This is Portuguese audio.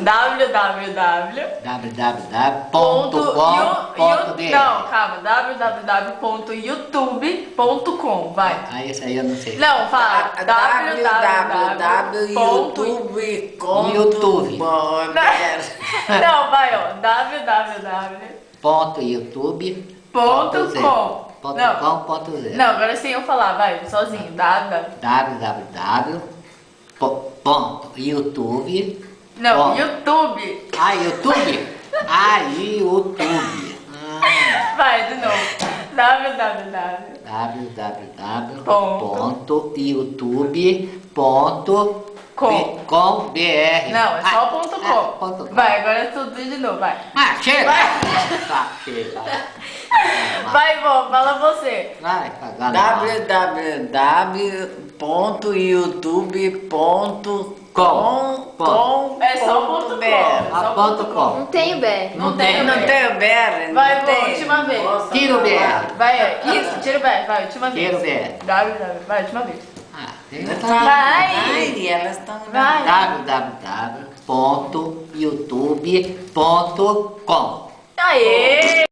www.com.br. Não, calma. www.youtube.com. Vai. Ah, esse aí eu não sei. Não, fala. www.youtube. Não, vai, ó. www.youtube.com. Não, agora sem eu falar, vai, sozinho. www.youtube. Não, YouTube. Ah, YouTube? Ah, YouTube. Vai, de novo. www.youtube.com.br. Não, é só ponto com. ponto com. Vai, agora é tudo de novo, vai. Ah, chega! Vai. Tá, chega. Vai, vô, fala você. Vai, www.youtube.com. É só ponto com. ponto com. Não tem o BR. Não tem, Não tem o BR? Vai, vô, última vez. Tira o BR. Vai, isso, tira o BR, vai, última vez. Tira o BR. Vai, última vez. Ah, Vai. Elas estão... Vai. www.youtube.com. Aê!